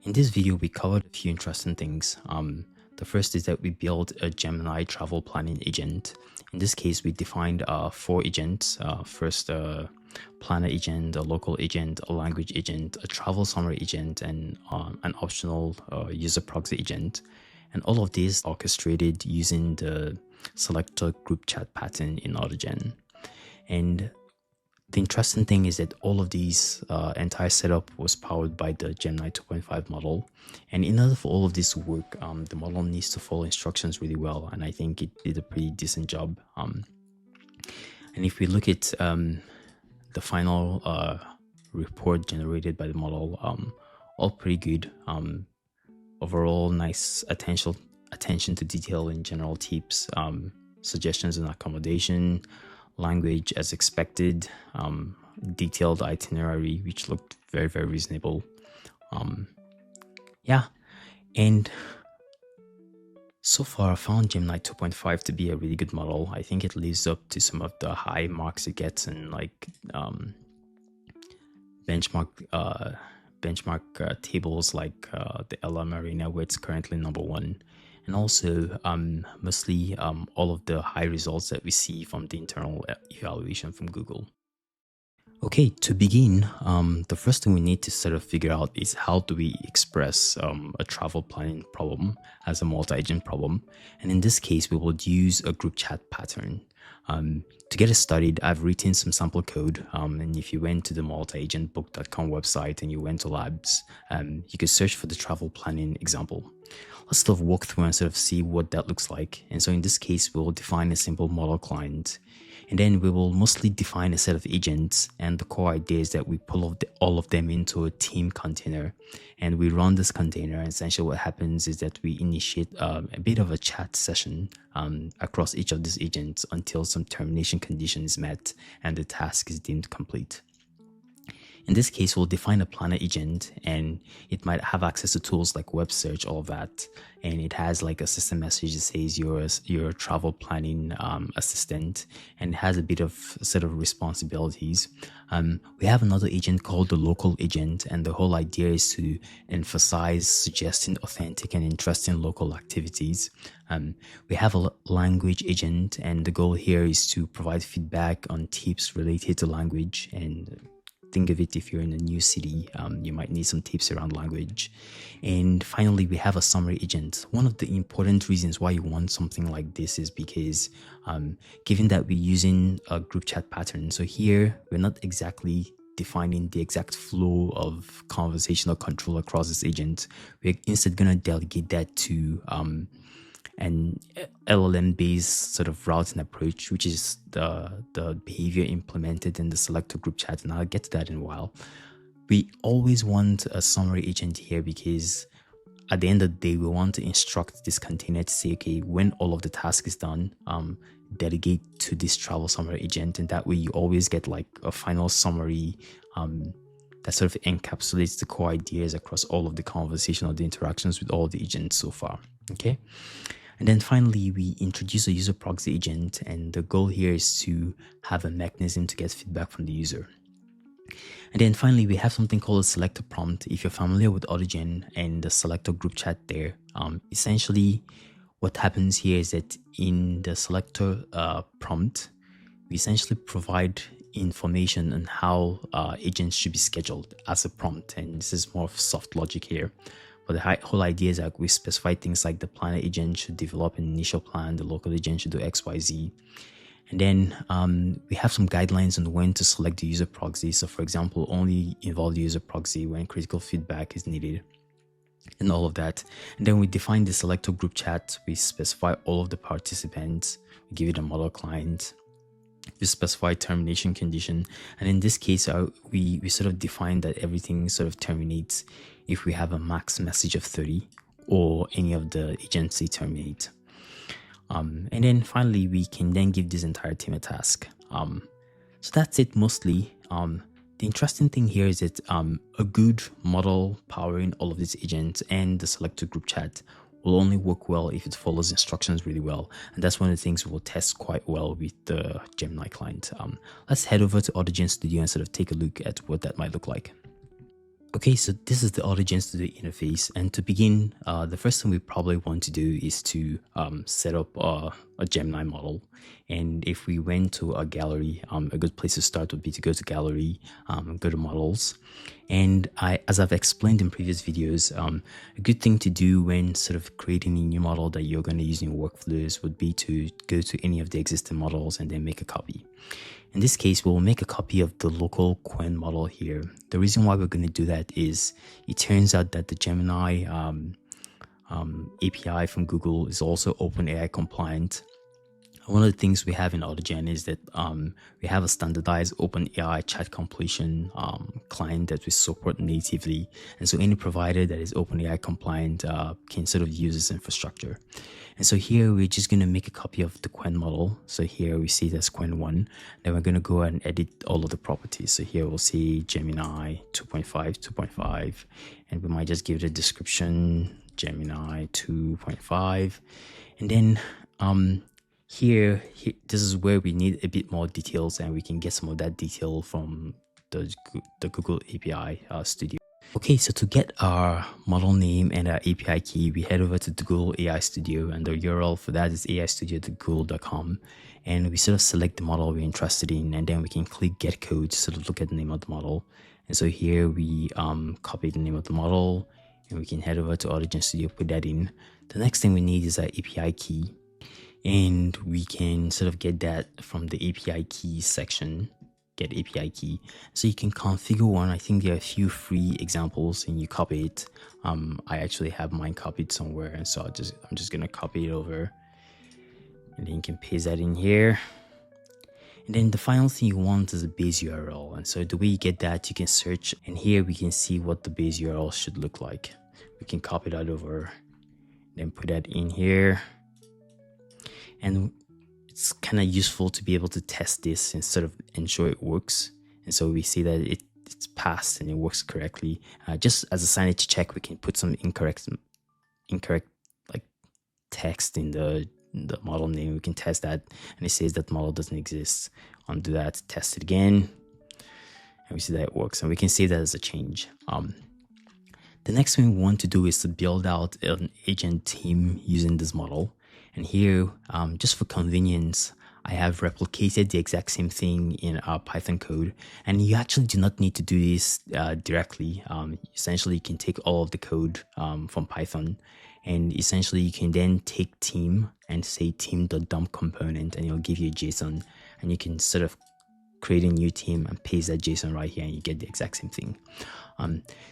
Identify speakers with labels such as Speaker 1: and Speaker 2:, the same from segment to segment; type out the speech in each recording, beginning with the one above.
Speaker 1: In this video, we covered a few interesting things. The first is that we built a Gemini travel planning agent. In this case, we defined 4 agents. First, a planner agent, a local agent, a language agent, a travel summary agent, and an optional user proxy agent. And all of these orchestrated using the selector group chat pattern in AutoGen. And the interesting thing is that all of these entire setup was powered by the Gemini 2.5 model. And in order for all of this to work, the model needs to follow instructions really well. And I think it did a pretty decent job. And if we look at the final report generated by the model, all pretty good. Overall, nice attention to detail in general tips, suggestions and accommodation, language as expected, detailed itinerary which looked very, very reasonable. Yeah, and so far I found Gemini 2.5 to be a really good model. I think it lives up to some of the high marks it gets in like benchmark tables like the Ella Marina, where it's currently #1. And also mostly all of the high results that we see from the internal evaluation from Google. Okay, to begin, the first thing we need to sort of figure out is how do we express a travel planning problem as a multi-agent problem. And in this case, we will use a group chat pattern. To get it started, I've written some sample code, and if you went to the multiagentbook.com website and you went to labs, you could search for the travel planning example. Let's sort of walk through and sort of see what that looks like. And so in this case, we'll define a simple model client, and then we will mostly define a set of agents. And the core idea is that we pull all of them into a team container, and we run this container. And essentially what happens is that we initiate a bit of a chat session across each of these agents until some termination condition is met and the task is deemed complete. In this case, we'll define a planner agent, and it might have access to tools like web search, all of that. And it has like a system message that says you're a travel planning assistant, and it has a bit of set of responsibilities. We have another agent called the local agent, and the whole idea is to emphasize suggesting authentic and interesting local activities. We have a language agent, and the goal here is to provide feedback on tips related to language. And think of it, if you're in a new city, you might need some tips around language. And finally, we have a summary agent. One of the important reasons why you want something like this is because given that we're using a group chat pattern, so here we're not exactly defining the exact flow of conversational control across this agent. We're instead going to delegate that to an LLM-based sort of routing approach, which is the behavior implemented in the selector group chat, and I'll get to that in a while. We always want a summary agent here because at the end of the day, we want to instruct this container to say, okay, when all of the task is done, delegate to this travel summary agent, and that way you always get like a final summary that sort of encapsulates the core ideas across all of the conversational, the interactions with all the agents so far. Okay. And then finally, we introduce a user proxy agent, and the goal here is to have a mechanism to get feedback from the user. And then finally, we have something called a selector prompt. If you're familiar with AutoGen and the selector group chat there, essentially what happens here is that in the selector prompt, we essentially provide information on how agents should be scheduled as a prompt. And this is more of soft logic here. But the whole idea is that we specify things like the planner agent should develop an initial plan, the local agent should do X, Y, Z. And then we have some guidelines on when to select the user proxy. So for example, only involve the user proxy when critical feedback is needed and all of that. And then we define the selector group chat. We specify all of the participants. We give it a model client. We specify termination condition. And in this case, we sort of define that everything sort of terminates if we have a max message of 30 or any of the agency terminate. And then finally, we can then give this entire team a task. So that's it mostly. The interesting thing here is that a good model powering all of these agents and the selector group chat will only work well if it follows instructions really well. And that's one of the things we'll test quite well with the Gemini client. Let's head over to AutoGen Studio and sort of take a look at what that might look like. Okay, so this is the AutoGen Studio interface, and to begin, the first thing we probably want to do is to set up a Gemini model. And if we went to a gallery, a good place to start would be to go to gallery, go to models. And as I've explained in previous videos, a good thing to do when sort of creating a new model that you're going to use in your workflows would be to go to any of the existing models and then make a copy. In this case, we'll make a copy of the local Quen model here. The reason why we're going to do that is it turns out that the Gemini API from Google is also OpenAI compliant. One of the things we have in AutoGen is that we have a standardized OpenAI chat completion client that we support natively. And so any provider that is OpenAI compliant can sort of use this infrastructure. And so here we're just going to make a copy of the Quen model. So here we see that's Quen 1. Then we're going to go and edit all of the properties. So here we'll see Gemini 2.5, 2.5. And we might just give it a description, Gemini 2.5. And then here, this is where we need a bit more details, and we can get some of that detail from the Google API Studio. Okay, so to get our model name and our API key, we head over to the Google AI Studio, and the URL for that is aistudio.google.com. And we sort of select the model we're interested in, and then we can click Get Code to sort of look at the name of the model. And so here we copy the name of the model, and we can head over to AutoGen Studio, put that in. The next thing we need is our API key, and we can sort of get that from the API key section. Get API key, so you can configure one. I think there are a few free examples, and you copy it. I actually have mine copied somewhere, and so I'm just gonna copy it over, and then you can paste that in here. And then the final thing you want is a base URL, and so the way you get that, you can search, and here we can see what the base URL should look like. We can copy that over, then put that in here, and it's kind of useful to be able to test this and sort of ensure it works. And so we see that it's passed and it works correctly. Just as a sanity check, we can put some incorrect like text in the model name. We can test that, and it says that model doesn't exist. Undo that, test it again, and we see that it works, and we can save that as a change. The next thing we want to do is to build out an agent team using this model. And here, just for convenience, I have replicated the exact same thing in our Python code. And you actually do not need to do this directly. Essentially, you can take all of the code from Python, and essentially you can then take team and say team.dump component, and it'll give you a JSON, and you can sort of create a new team and paste that JSON right here, and you get the exact same thing.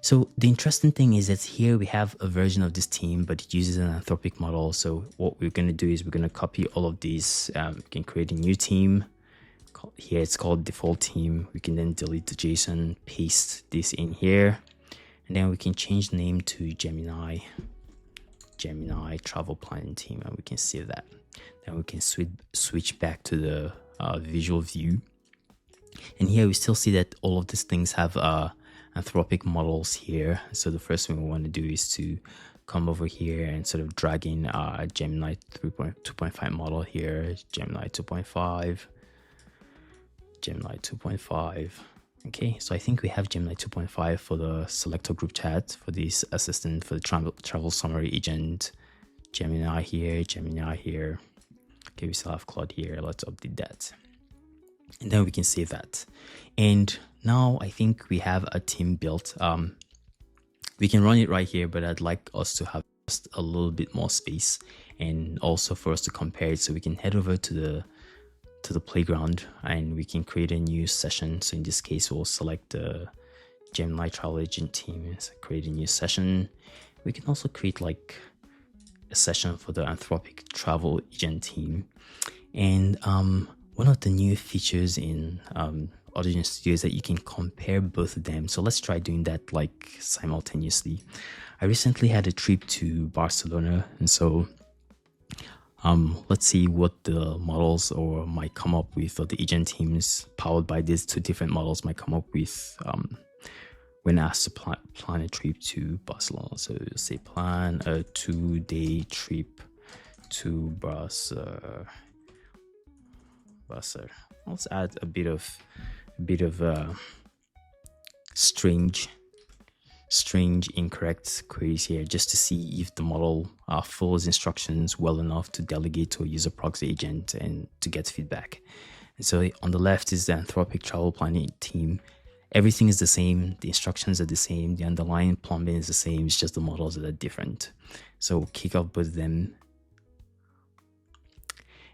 Speaker 1: So the interesting thing is that here we have a version of this team, but it uses an Anthropic model. So what we're going to do is we're going to copy all of these. We can create a new team. Here it's called default team. We can then delete the JSON, paste this in here, and then we can change the name to Gemini travel planning team, and we can save that. Then we can switch back to the visual view. And here we still see that all of these things have Anthropic models here. So the first thing we want to do is to come over here and sort of drag in our Gemini 2.5 model here, Gemini 2.5, Gemini 2.5. Okay, so I think we have Gemini 2.5 for the selector group chat, for this assistant, for the travel summary agent, Gemini here, Gemini here. Okay, we still have Claude here. Let's update that. And then we can save that. And now I think we have a team built. We can run it right here, but I'd like us to have just a little bit more space, and also for us to compare it. So we can head over to the playground, and we can create a new session. So in this case, we'll select the Gemini travel agent team, so create a new session. We can also create like a session for the Anthropic travel agent team. And one of the new features in AutoGen Studio is that you can compare both of them. So let's try doing that like simultaneously. I recently had a trip to Barcelona, and so let's see what the models or might come up with, or the agent teams powered by these two different models might come up with when asked to plan a trip to Barcelona. So say plan a 2-day trip to Barcelona. Let's add a bit of strange strange incorrect queries here just to see if the model follows instructions well enough to delegate to a user proxy agent and to get feedback. And so on the left is the Anthropic travel planning team. Everything is the same, the instructions are the same, the underlying plumbing is the same, it's just the models that are different. So we'll kick off both of them.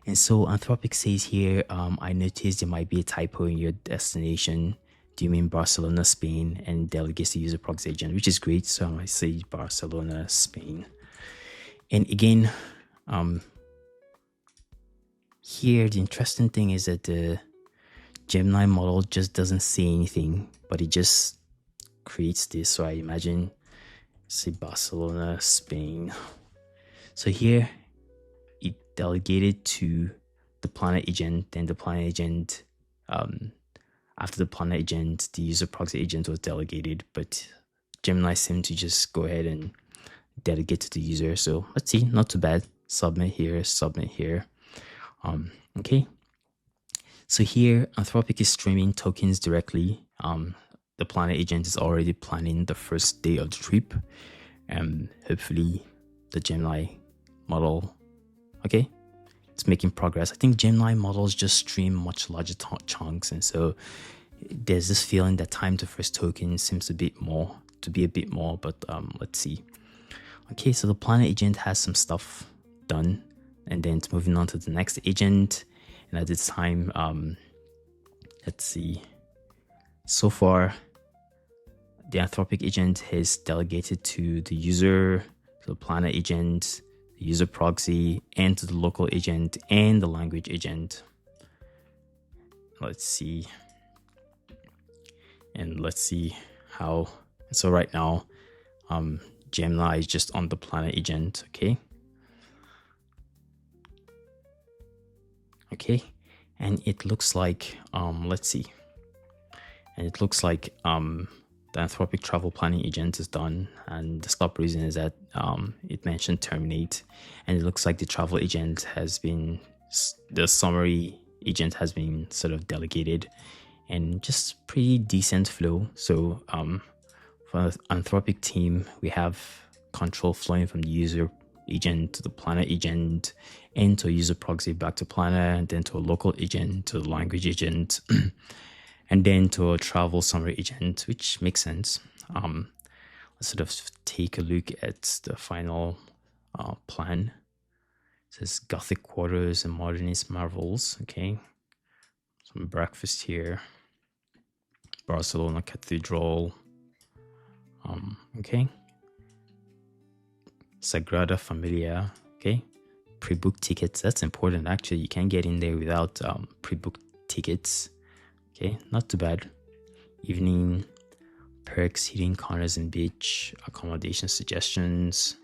Speaker 1: And so Anthropic says here, I noticed there might be a typo in your destination. Do you mean Barcelona, Spain? And delegates the user proxy agent, which is great. So I say Barcelona, Spain. And again, here the interesting thing is that the Gemini model just doesn't say anything, but it just creates this. So I imagine, say Barcelona, Spain. So here it delegated to the planner agent, then the planner agent, after the planner agent, the user proxy agent was delegated, but Gemini seemed to just go ahead and delegate to the user. So let's see, not too bad. Submit here, submit here. Okay. So here, Anthropic is streaming tokens directly. The planner agent is already planning the first day of the trip, and hopefully the Gemini model, okay, it's making progress. I think Gemini models just stream much larger chunks, and so there's this feeling that time to first token seems to be a bit more, but let's see. Okay, so the planner agent has some stuff done, and then it's moving on to the next agent. And at this time, let's see. So far, the Anthropic agent has delegated to the user, to the planner agent, the user proxy, and to the local agent and the language agent. Let's see. And let's see how. So right now, Gemini is just on the planner agent, okay? Okay, and it looks like, let's see. And it looks like the Anthropic travel planning agent is done, and the stop reason is that it mentioned terminate, and it looks like the travel agent has been, the summary agent has been sort of delegated, and just pretty decent flow. So for the Anthropic team, we have control flowing from the user agent to the planner agent, and to a user proxy back to planner, and then to a local agent, to the language agent, and then to a travel summary agent, which makes sense. Let's sort of take a look at the final plan. It says Gothic quarters and modernist marvels. Okay, some breakfast here. Barcelona Cathedral. Okay. Sagrada Familia. Okay. Pre-book tickets. That's important. Actually, you can't get in there without pre-booked tickets. Okay, not too bad. Evening perks, hitting corners and beach, accommodation suggestions,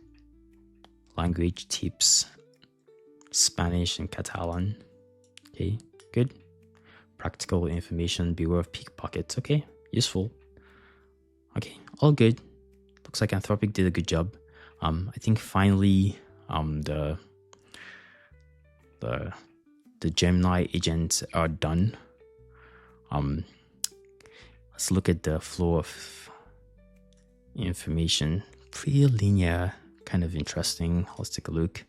Speaker 1: language tips, Spanish and Catalan. Okay, good. Practical information, beware of pickpockets. Okay, useful. Okay, all good. Looks like Anthropic did a good job. I think finally the Gemini agents are done. Let's look at the flow of information. Pretty linear, kind of interesting. Let's take a look.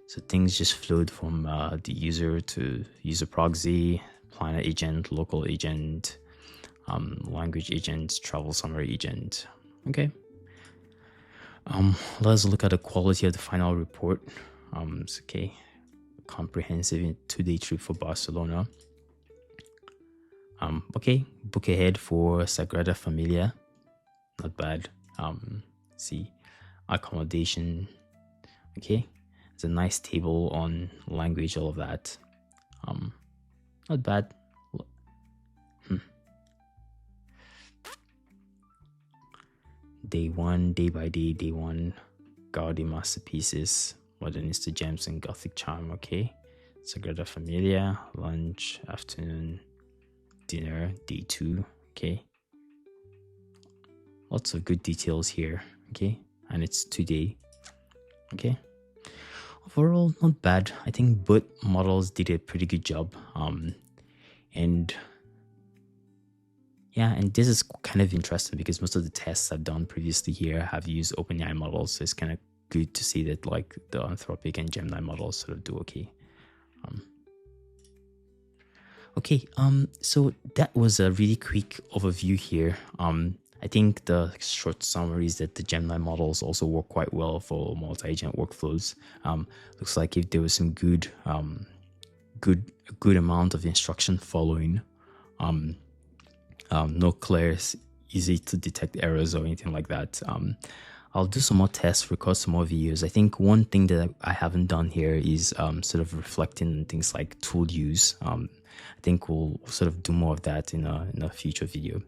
Speaker 1: So things just flowed from the user to user proxy, planner agent, local agent, language agent, travel summary agent. Okay. Let's look at the quality of the final report. It's okay. Comprehensive 2-day trip for Barcelona. Okay, book ahead for Sagrada Familia. Not bad. See, accommodation. Okay, it's a nice table on language, all of that. Not bad. Day one, day by day, day one. Gaudi masterpieces, modernist gems and Gothic charm. Okay, Sagrada Familia, lunch, afternoon, dinner, day 2. Okay, lots of good details here. Okay, and it's 2-day. Okay, overall not bad. I think both models did a pretty good job. And Yeah, and this is kind of interesting because most of the tests I've done previously here have used OpenAI models. So it's kind of good to see that like the Anthropic and Gemini models sort of do okay. Okay, so that was a really quick overview here. I think the short summary is that the Gemini models also work quite well for multi-agent workflows. Looks like if there was some good amount of instruction following, no clear, easy to detect errors or anything like that. I'll do some more tests, record some more videos. I think one thing that I haven't done here is sort of reflecting on things like tool use. I think we'll sort of do more of that in a future video.